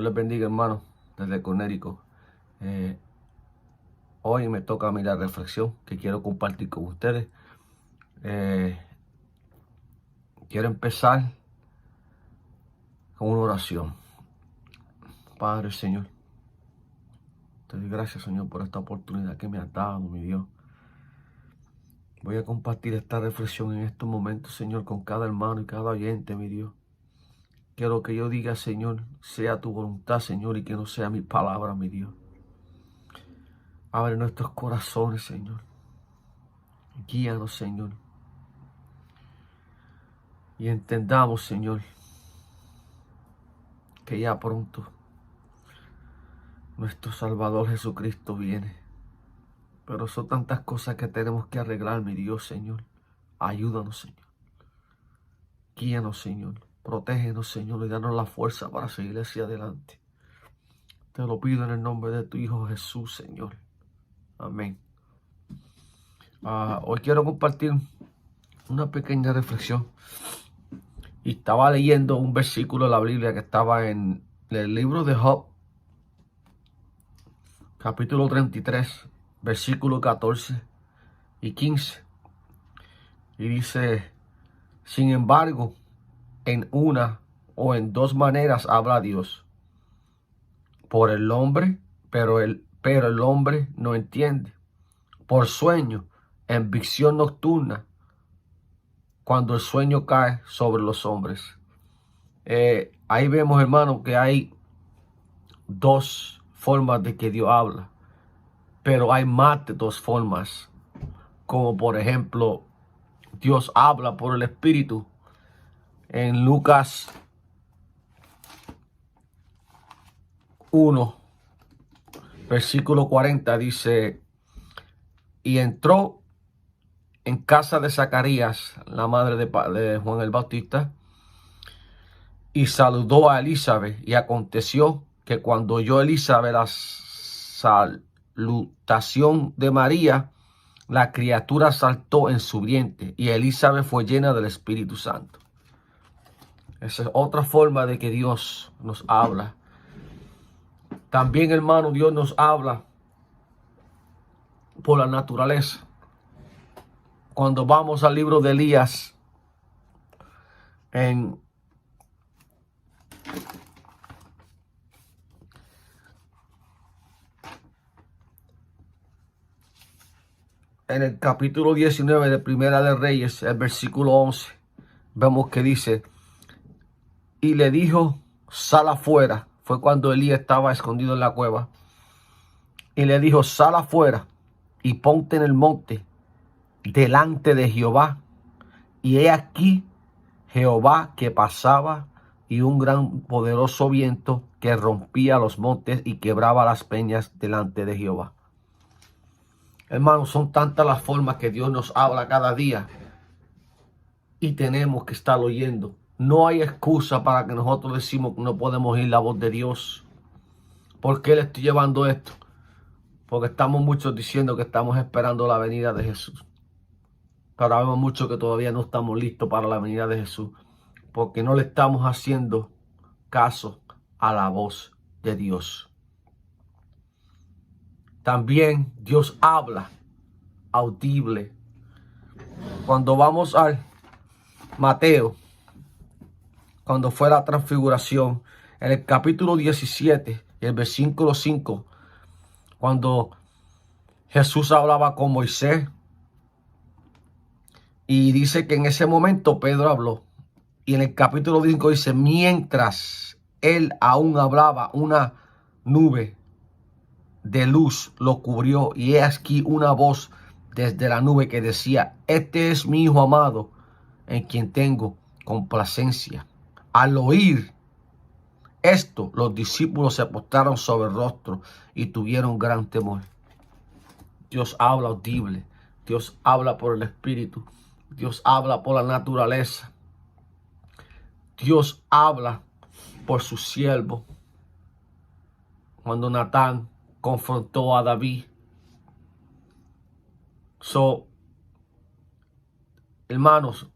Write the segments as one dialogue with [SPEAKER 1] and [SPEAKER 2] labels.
[SPEAKER 1] les bendiga, hermano, desde Connecticut. Hoy me toca a mí la reflexión que quiero compartir con ustedes. Quiero empezar con una oración. Padre, Señor, te doy gracias, Señor, por esta oportunidad que me has dado, mi Dios. Voy a compartir esta reflexión en estos momentos, Señor, con cada hermano y cada oyente, mi Dios. Que lo que yo diga, Señor, sea tu voluntad, Señor, y que no sea mi palabra, mi Dios. Abre nuestros corazones, Señor. Guíanos, Señor. Y entendamos, Señor, que ya pronto nuestro Salvador Jesucristo viene. Pero son tantas cosas que tenemos que arreglar, mi Dios, Señor. Ayúdanos, Señor. Guíanos, Señor. Protégenos, Señor, y danos la fuerza para seguir hacia adelante. Te lo pido en el nombre de tu Hijo Jesús, Señor. Amén. Hoy quiero compartir una pequeña reflexión. Y estaba leyendo un versículo de la Biblia que estaba en el libro de Job, capítulo 33, versículos 14 y 15. Y dice: sin embargo, en una o en dos maneras habla Dios. Por el hombre, pero el hombre no entiende. Por sueño, en visión nocturna, cuando el sueño cae sobre los hombres. Ahí vemos, hermano, que hay dos formas de que Dios habla. Pero hay más de dos formas. Como por ejemplo, Dios habla por el Espíritu. En Lucas 1, versículo 40 dice: y entró en casa de Zacarías, la madre de Juan el Bautista, y saludó a Elizabeth. Y aconteció que cuando oyó Elizabeth la salutación de María, la criatura saltó en su vientre, y Elizabeth fue llena del Espíritu Santo. Esa es otra forma de que Dios nos habla. También, hermano, Dios nos habla por la naturaleza. Cuando vamos al libro de Elías, en el capítulo 19 de Primera de Reyes, el versículo 11, vemos que dice: y le dijo, sal afuera. Fue cuando Elías estaba escondido en la cueva. Y le dijo, sal afuera y ponte en el monte delante de Jehová. Y he aquí Jehová que pasaba, y un gran poderoso viento que rompía los montes y quebraba las peñas delante de Jehová. Hermanos, son tantas las formas que Dios nos habla cada día, y tenemos que estar oyendo. No hay excusa para que nosotros decimos que no podemos oír la voz de Dios. ¿Por qué le estoy llevando esto? Porque estamos muchos diciendo que estamos esperando la venida de Jesús. Pero vemos muchos que todavía no estamos listos para la venida de Jesús, porque no le estamos haciendo caso a la voz de Dios. También Dios habla audible. Cuando vamos al Mateo, cuando fue la transfiguración, en el capítulo 17 y el versículo 5, cuando Jesús hablaba con Moisés, y dice que en ese momento Pedro habló. Y en el capítulo 5 dice, mientras él aún hablaba, una nube de luz lo cubrió, y he aquí una voz desde la nube que decía, este es mi Hijo amado, en quien tengo complacencia. Al oír esto, los discípulos se postraron sobre el rostro y tuvieron gran temor. Dios habla audible. Dios habla por el Espíritu. Dios habla por la naturaleza. Dios habla por su siervo. Cuando Natán confrontó a David. Hermanos,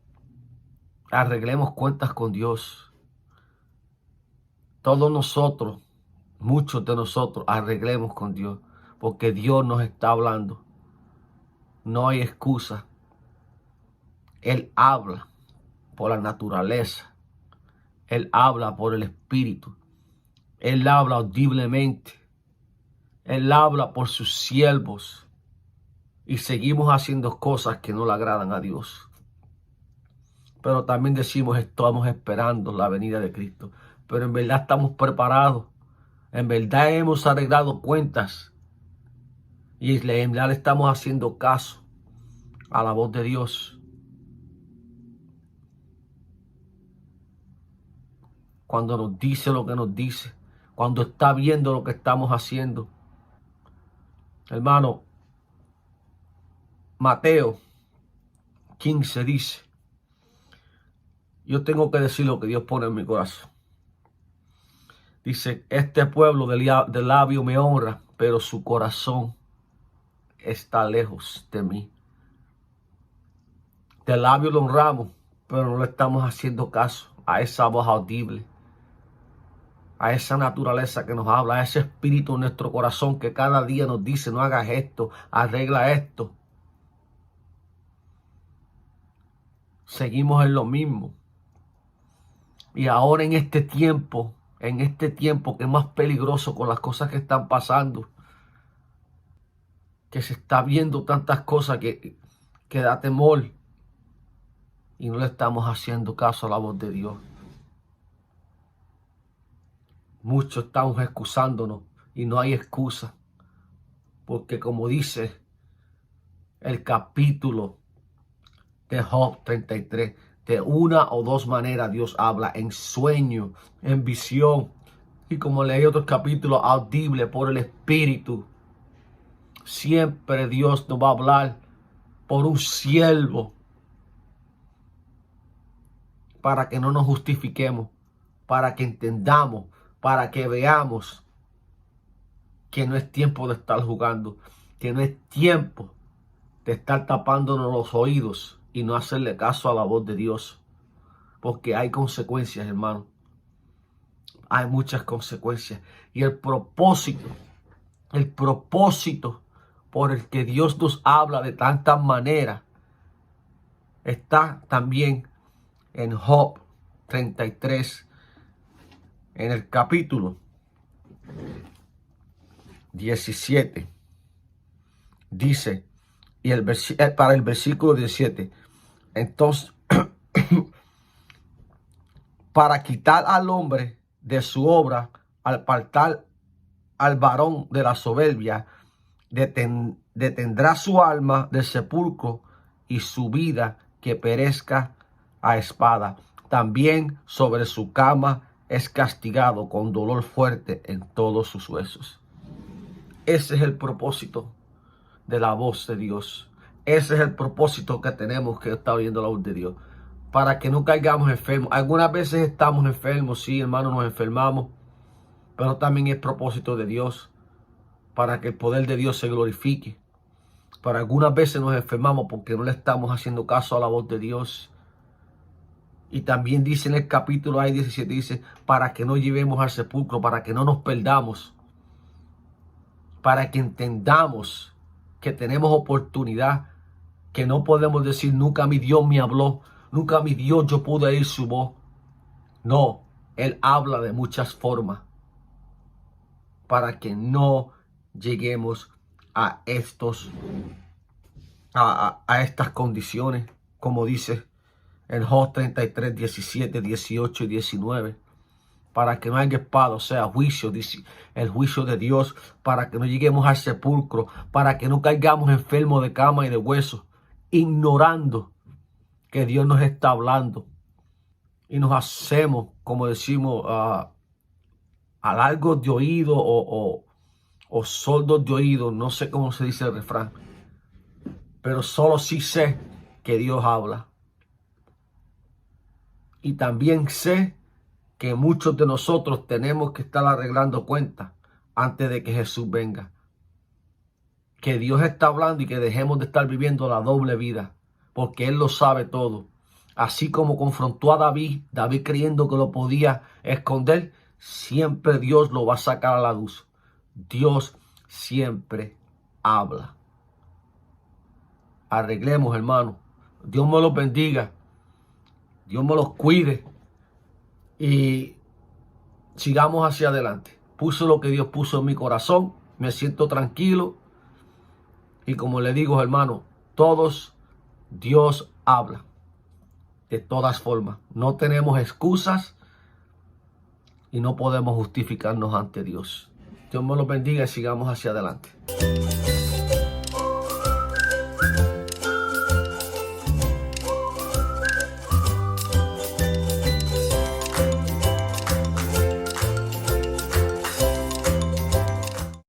[SPEAKER 1] arreglemos cuentas con Dios. Todos nosotros muchos de nosotros arreglemos con Dios, porque Dios nos está hablando. No hay excusa. Él habla por la naturaleza. Él habla por el Espíritu. Él habla audiblemente. Él habla por sus siervos. Y seguimos haciendo cosas que no le agradan a Dios. Pero también decimos, estamos esperando la venida de Cristo. Pero en verdad estamos preparados. En verdad hemos arreglado cuentas. Y en verdad estamos haciendo caso a la voz de Dios. Cuando nos dice lo que nos dice. Cuando está viendo lo que estamos haciendo. Hermano, Mateo 15 dice, yo tengo que decir lo que Dios pone en mi corazón. Dice, este pueblo de labio me honra, pero su corazón está lejos de mí. De labio lo honramos, pero no le estamos haciendo caso a esa voz audible, a esa naturaleza que nos habla, a ese espíritu en nuestro corazón que cada día nos dice, no hagas esto, arregla esto. Seguimos en lo mismo. Y ahora en este tiempo que es más peligroso con las cosas que están pasando, que se está viendo tantas cosas que da temor y no le estamos haciendo caso a la voz de Dios. Muchos estamos excusándonos y no hay excusa, porque como dice el capítulo de Job 33, de una o dos maneras Dios habla: en sueño, en visión, y como leí otros capítulos, audible por el Espíritu. Siempre Dios nos va a hablar por un siervo, para que no nos justifiquemos, para que entendamos, para que veamos que no es tiempo de estar jugando, que no es tiempo de estar tapándonos los oídos y no hacerle caso a la voz de Dios, porque hay consecuencias, hermano. Hay muchas consecuencias. Y el propósito por el que Dios nos habla de tantas maneras está también en Job 33, en el capítulo 17. Dice, y para el versículo 17, entonces, para quitar al hombre de su obra, al apartar al varón de la soberbia, detendrá su alma del sepulcro y su vida que perezca a espada. También sobre su cama es castigado con dolor fuerte en todos sus huesos. Ese es el propósito de la voz de Dios. Ese es el propósito que tenemos que estar oyendo la voz de Dios, para que no caigamos enfermos. Algunas veces estamos enfermos, sí, hermano, nos enfermamos, pero también es propósito de Dios para que el poder de Dios se glorifique. Pero algunas veces nos enfermamos porque no le estamos haciendo caso a la voz de Dios. Y también dice en el capítulo 17, dice, para que no llevemos al sepulcro, para que no nos perdamos, para que entendamos que tenemos oportunidad, que no podemos decir, nunca mi Dios me habló, nunca mi Dios yo pude oír su voz. No, Él habla de muchas formas, para que no lleguemos a estas condiciones, como dice en Job 33, 17, 18 y 19. Para que no haya espada, o sea, juicio, dice el juicio de Dios, para que no lleguemos al sepulcro, para que no caigamos enfermos de cama y de huesos, ignorando que Dios nos está hablando. Y nos hacemos, como decimos, alargos de oído o sordos de oído, no sé cómo se dice el refrán, pero solo sí sé que Dios habla. Y también sé que muchos de nosotros tenemos que estar arreglando cuentas antes de que Jesús venga. Que Dios está hablando y que dejemos de estar viviendo la doble vida, porque Él lo sabe todo. Así como confrontó a David creyendo que lo podía esconder, siempre Dios lo va a sacar a la luz. Dios siempre habla. Arreglemos, hermano. Dios me los bendiga. Dios me los cuide. Y sigamos hacia adelante. Puse lo que Dios puso en mi corazón. Me siento tranquilo. Y como le digo, hermano, todos Dios habla. De todas formas, no tenemos excusas y no podemos justificarnos ante Dios. Dios me los bendiga y sigamos hacia adelante.